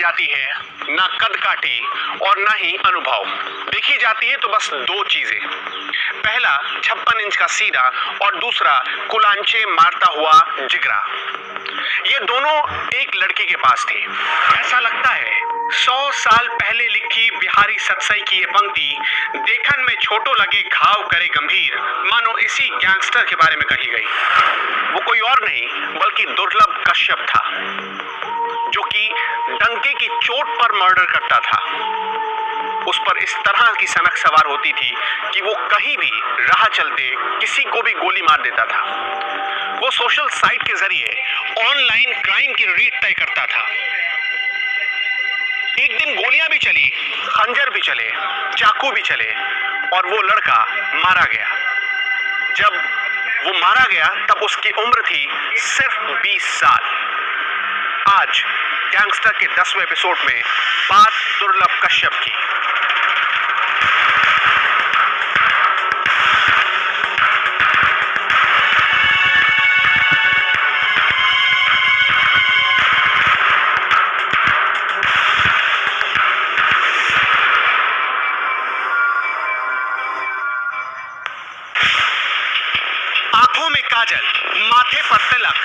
जाती है, ना कद काठी और ना ही अनुभव। देखी जाती है तो बस दो चीजें, पहला 56 इंच का सीना और दूसरा कुलांचे मारता हुआ जिगरा। ये दोनों एक लड़की के पास थे। ऐसा लगता है 100 साल पहले लिखी बिहारी सतसई की ये पंक्ति देखन में छोटो लगे घाव करे गंभीर, मानो इसी गैंगस्टर के बारे में कही गई। वो कोई और नहीं बल्कि दुर्लभ कश्यप था, जो कि डंके की चोट पर मर्डर करता था। उस पर इस तरह की सनक सवार होती थी कि वो कहीं भी राह चलते किसी को भी गोली मार देता था। वो सोशल साइट के जरिए ऑनलाइन क्राइम की रेट तय करता था। एक दिन गोलियां भी चली, खंजर भी चले, चाकू भी चले और वो लड़का मारा गया। जब वो मारा गया तब उसकी उम्र थी सिर्फ 20 साल। आज गैंगस्टर के 10वें एपिसोड में बात दुर्लभ कश्यप की। आंखों में काजल, माथे पर तिलक,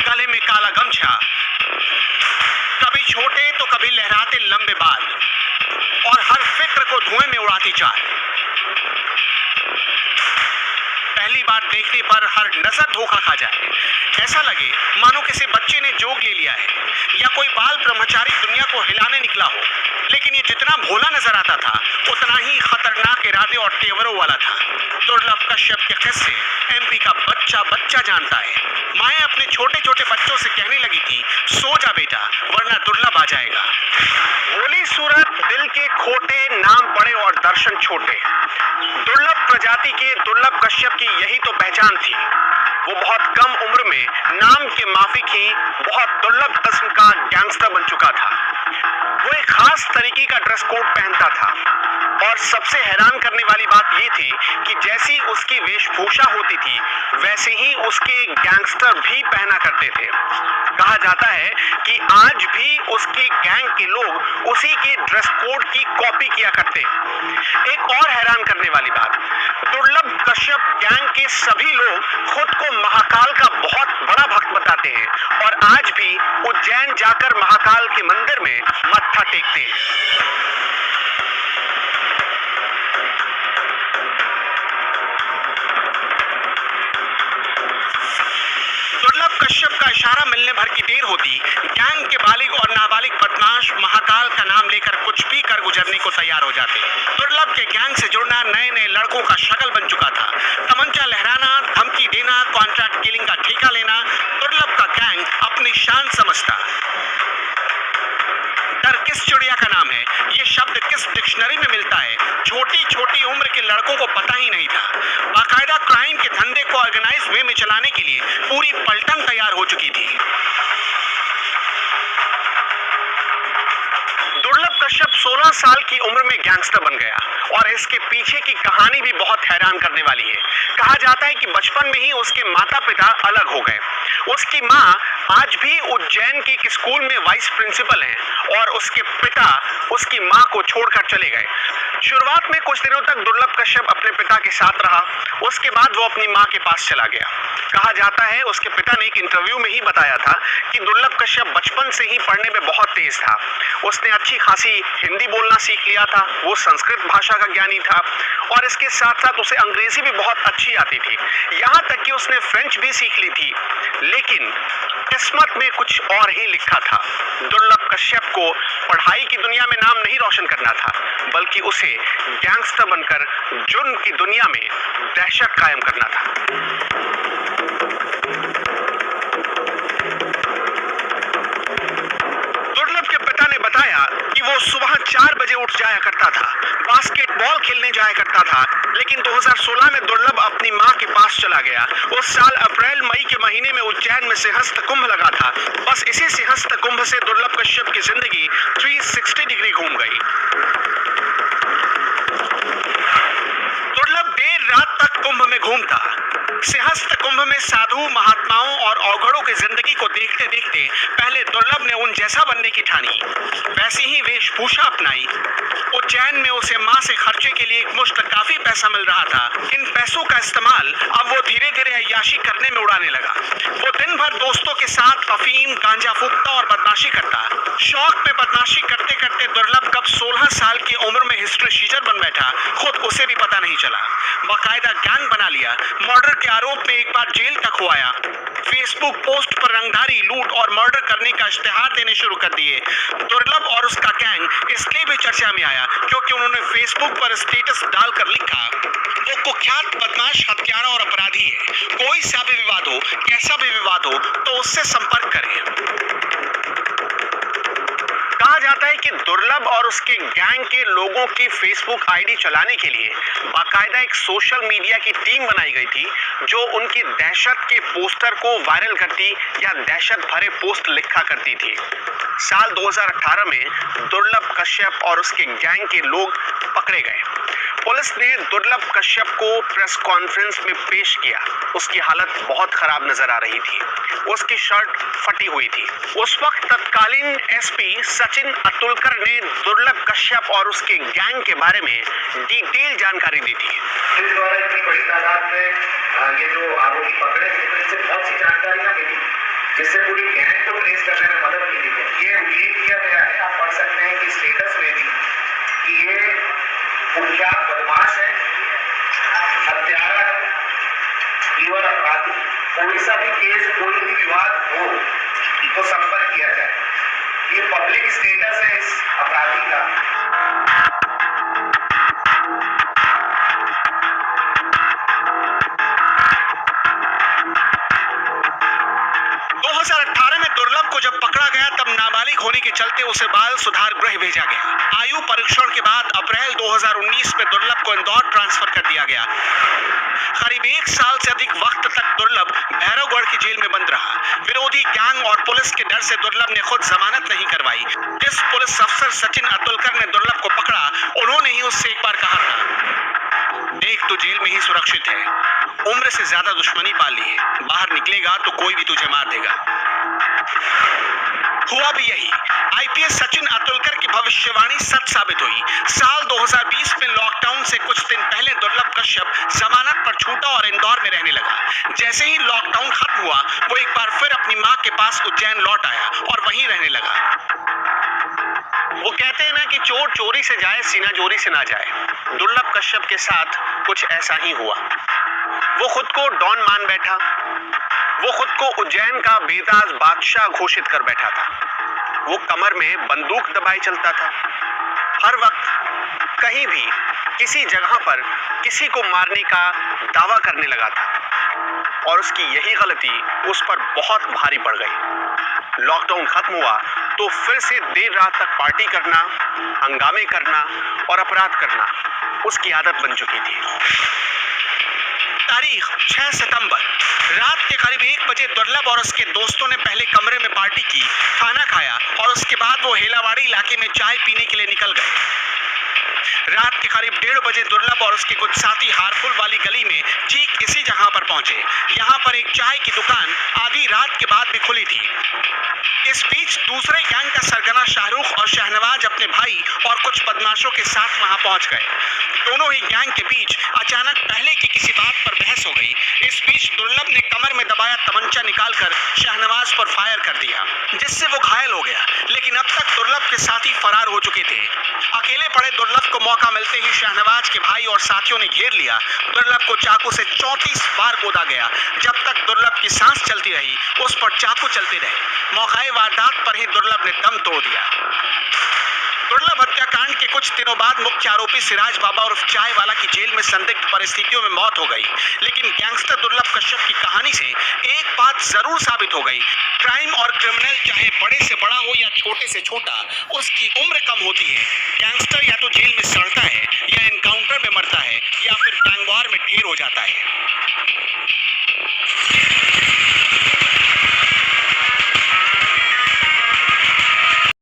गले में काला गमछा, कभी छोटे तो कभी लहराते लंबे बाल और हर फिक्र को धुएं में उड़ाती चाल। पहली बार देखने पर हर नजर धोखा खा जाए, ऐसा लगे मानो किसी बच्चे ने जोग ले लिया है या कोई बाल ब्रह्मचारी दुनिया को हिलाने निकला हो। लेकिन ये जितना भोला नजर आता था उतना ही खतरनाक इरादे और तेवरों वाला था। दुर्लभ कश्यप के किस्से एमपी का बच्चा बच्चा जानता है। माएँ अपने छोटे छोटे बच्चों से कहने लगी थी, सो जा बेटा वरना दुर्लभ आ जाएगा। भोली सूरत, दिल के खोटे, नाम बड़े और दर्शन छोटे। दुर्लभ प्रजाति के दुर्लभ कश्यप की यही तो पहचान थी। वो बहुत कम उम्र में नाम के माफिक ही बहुत दुर्लभ किस्म का गैंगस्टर बन चुका था। वो एक खास तरीके का ड्रेस कोड पहनता था और सबसे हैरान करने वाली बात ये थी कि जैसी उसकी वेशभूषा होती थी वैसे ही उसके गैंगस्टर भी पहना करते थे। कहा जाता है कि आज भी उसकी गैंग के लोग उसी के ड्रेस कोड की कॉपी किया करते। एक और हैरान करने वाली बात, दुर्लभ कश्यप गैंग के सभी लोग खुद को महाकाल का बहुत बड़ा भक्त बताते हैं और आज भी उज्जैन जाकर महाकाल के मंदिर में मत्था टेकते हैं। दुर्लभ कश्यप का इशारा मिलने भर की देर होती गैंग के बालिग और नाबालिग बदमाश महाकाल का नाम लेकर कुछ भी कर गुजरने को तैयार हो जाते। दुर्लभ के गैंग से जुड़ना नए नए लड़कों का शक्ल बन चुका था। तमंचा लहराना, धमकी देना, कॉन्ट्रैक्ट किलिंग का ठेका लेना, दुर्लभ का गैंग अपनी शान समझता। डर किस चिड़िया का नाम है, ये शब्द किस डिक्शनरी में मिलता है, छोटी छोटी उम्र के लड़कों को पता ही नहीं था। बाकायदा क्राइम के धंधे को ऑर्गेनाइज वे में चलाने के लिए पूरी पलटन तैयार हो चुकी थी। दुर्लभ कश्यप 16 साल की उम्र में गैंगस्टर बन गया और इसके पीछे की कहानी भी बहुत हैरान करने वाली है। कहा जाता है कि बचपन में ही उसके माता पिता अलग हो गए। उसकी माँ आज भी उज्जैन के एक स्कूल में वाइस प्रिंसिपल हैं और उसके पिता उसकी माँ को छोड़कर चले गए। शुरुआत में कुछ दिनों तक दुर्लभ कश्यप अपने पिता के साथ रहा, उसके बाद वो अपनी माँ के पास चला गया। कहा जाता है उसके पिता ने एक इंटरव्यू में ही बताया था कि दुर्लभ कश्यप बचपन से ही पढ़ने में बहुत तेज था। उसने अच्छी खासी हिंदी बोलना सीख लिया था, वो संस्कृत भाषा का ज्ञानी था और इसके साथ साथ उसे अंग्रेजी भी बहुत अच्छी आती थी। यहाँ तक कि उसने फ्रेंच भी सीख ली थी। लेकिन किस्मत में कुछ और ही लिखा था। दुर्लभ कश्यप को पढ़ाई की दुनिया में नाम नहीं रोशन करना था, बल्कि उसे गैंगस्टर बनकर जुर्म की दुनिया में दहशत कायम करना था। बताया कि वो सुबह 4 बजे उठ जाया करता था, बास्केटबॉल खेलने जाया करता था। लेकिन 2016 में दुर्लभ अपनी माँ के पास चला गया। उस साल अप्रैल मई के महीने में उज्जैन में सिंहस्थ कुंभ लगा था। बस इसी सिंहस्थ कुंभ से दुर्लभ कश्यप की जिंदगी 360 डिग्री घूम गई। दुर्लभ देर रात तक कुंभ में घूमता, सिंहस्थ कुंभ में साधु महात्माओं और औघड़ों की जिंदगी को देखते देखते पहले दुर्लभ ने उन जैसा बनने की ठानी, वैसी ही वेशभूषा अपनाई। उज्जैन में उसे मां से खर्चे के लिए एक मुश्त काफी पैसा मिल रहा था। इन पैसों का इस्तेमाल अब वो धीरे धीरे अय्याशी करने में उड़ाने लगा। वो दिन भर दोस्तों के साथ अफीम गांजा फूकता और बदमाशी करता। शौक में बदमाशी करते करते दुर्लभ कब 16 साल की उम्र में हिस्ट्री शीटर बन बैठा, खुद उसे भी पता नहीं चला। बाकायदा गैंग बना लिया, मर्डर के आरोप में एक बार जेल तक हो आया। फेसबुक पोस्ट पर रंगधारी लूट और मर्डर करने का इश्तेहार देने शुरू कर दिए। दुर्लभ और उसका गैंग इसलिए भी चर्चा में आया क्योंकि उन्होंने फेसबुक पर स्टेटस डालकर लिखा, वो कुख्यात बदमाश, हत्यारा और अपराधी है। कोई सा भी विवाद हो, कैसा भी विवाद हो, तो उससे संपर्क करें। कहा जाता है कि दुर्लभ और उसके गैंग के लोगों की फेसबुक आईडी चलाने के लिए बाकायदा एक सोशल मीडिया की टीम बनाई गई थी जो उनकी दहशत के पोस्टर को वायरल करती या दहशत भरे पोस्ट लिखा करती थी। साल 2018 में दुर्लभ कश्यप और उसके गैंग के लोग पकड़े गए। पुलिस ने दुर्लभ कश्यप को प्रेस कॉन्फ्रेंस में पेश किया। उसकी हालत बहुत खराब नजर आ रही थी, उसकी शर्ट फटी हुई थी। उस वक्त तत्कालीन एसपी सचिन अतुलकर ने दुर्लभ कश्यप और उसके गैंग के बारे में डिटेल जानकारी दी थी। पुलिस द्वारा इतनी बड़ी तादाद में ये जो आरोपी पकड़े थे, तो इससे बहुत सी जानकारियां मिली जिससे पूरी गैंग को ट्रेस करने में मदद मिली है। ये उल्लेख किया गया है, आप पढ़ सकते हैं कि स्टेटस में भी, कि ये कुख्यात बदमाश है, हत्यारा है, तीव्र अपराधी। कोई सा भी केस, कोई भी विवाद हो तो संपर्क किया जाए। ये पब्लिक स्टेटस है इस अपराधी का। 2018 में दुर्लभ को जब पकड़ा गया तब नाबालिग होने के चलते उसे बाल सुधार गृह भेजा गया। आयु परीक्षण के बाद अप्रैल 2019 में दुर्लभ को इंदौर ट्रांसफर कर दिया गया। करीब 1 साल से अधिक वक्त तक दुर्लभ भैरवगढ़ की जेल में बंद रहा। विरोधी गैंग और पुलिस के डर से दुर्लभ ने खुद जमानत नहीं करवाई। जिस पुलिस अफसर सचिन अतुलकर ने दुर्लभ को पकड़ा, उन्होंने ही उससे एक बार कहा था, देख तू जेल में ही सुरक्षित है, उम्र से ज्यादा दुश्मनी पाल ली है, बाहर निकलेगा तो कोई भी तुझे मार देगा। हुआ भी यही। आईपीएस सचिन अतुलकर की भविष्यवाणी सच साबित हुई। साल 2020 में लॉकडाउन से कुछ दिन पहले दुर्लभ कश्यप जमानत पर छूटा और इंदौर में रहने लगा। जैसे ही लॉकडाउन खत्म हुआ, वो एक बार फिर अपनी मां के पास उज्जैन लौट आया और वहीं रहने लगा। वो कहते हैं ना कि चोर चोरी से जाए, सीना जोरी से ना जाए। दुर्लभ कश्यप के साथ कुछ ऐसा ही हुआ। वो खुद को डॉन मान बैठा। वो खुद को उज्जैन का बेताज बादशाह घोषित कर बैठा था। वो कमर में बंदूक दबाए चलता था। हर वक्त कहीं भी किसी जगह पर किसी को मारने का दावा करने लगा था और उसकी यही गलती उस पर बहुत भारी पड़ गई। लॉकडाउन खत्म हुआ तो फिर से देर रात तक पार्टी करना, हंगामे करना और अपराध करना उसकी आदत बन चुकी थी। तारीख 6 सितंबर, रात के करीब 1 बजे दुर्लभ और उसके दोस्तों ने पहले कमरे में पार्टी की, खाना खाया और उसके बाद वो हेलावाड़ी इलाके में चाय पीने के लिए निकल गए। रात के करीब 1:30 बजे दुर्लभ और उसके कुछ साथी हारपुल वाली गली में ठीक इसी जगह पर पहुंचे। यहाँ पर एक चाय की दुकान आधी रात के बाद भी खुली थी। इस बीच दूसरे गैंग का सरगना शाहरुख और शहनवाज अपने भाई और कुछ बदमाशों के साथ वहां पहुंच गए। दोनों ही गैंग के बीच अचानक पहले की किसी बात पर बहस हो गई। इस बीच दुर्लभ ने कमर में दबाया तमंचा निकालकर शहनवाज पर फायर कर दिया, जिससे वो घायल हो गया। लेकिन अब तक दुर्लभ के साथी फरार हो चुके थे। अकेले पड़े दुर्लभ को मौका मिलते ही शहनवाज के भाई और साथियों ने घेर लिया। दुर्लभ को चाकू से 34 बार गोदा गया। जब तक दुर्लभ की सांस चलती रही, उस पर चाकू चलते रहे। मौकाए वारदात पर ही दुर्लभ ने दम तोड़ दिया। दुर्लभ हत्याकांड के कुछ दिनों बाद मुख्य आरोपी सिराज बाबा उर्फ चाय वाला की जेल में संदिग्ध परिस्थितियों में मौत हो गई। लेकिन गैंगस्टर दुर्लभ कश्यप की कहानी से एक बात जरूर साबित हो गई, क्राइम और क्रिमिनल चाहे बड़े से बड़ा हो या छोटे से छोटा, उसकी उम्र कम होती है। गैंगस्टर या तो जेल में सड़ता है या एनकाउंटर में मरता है या फिर गैंगवार में ढेर हो जाता है।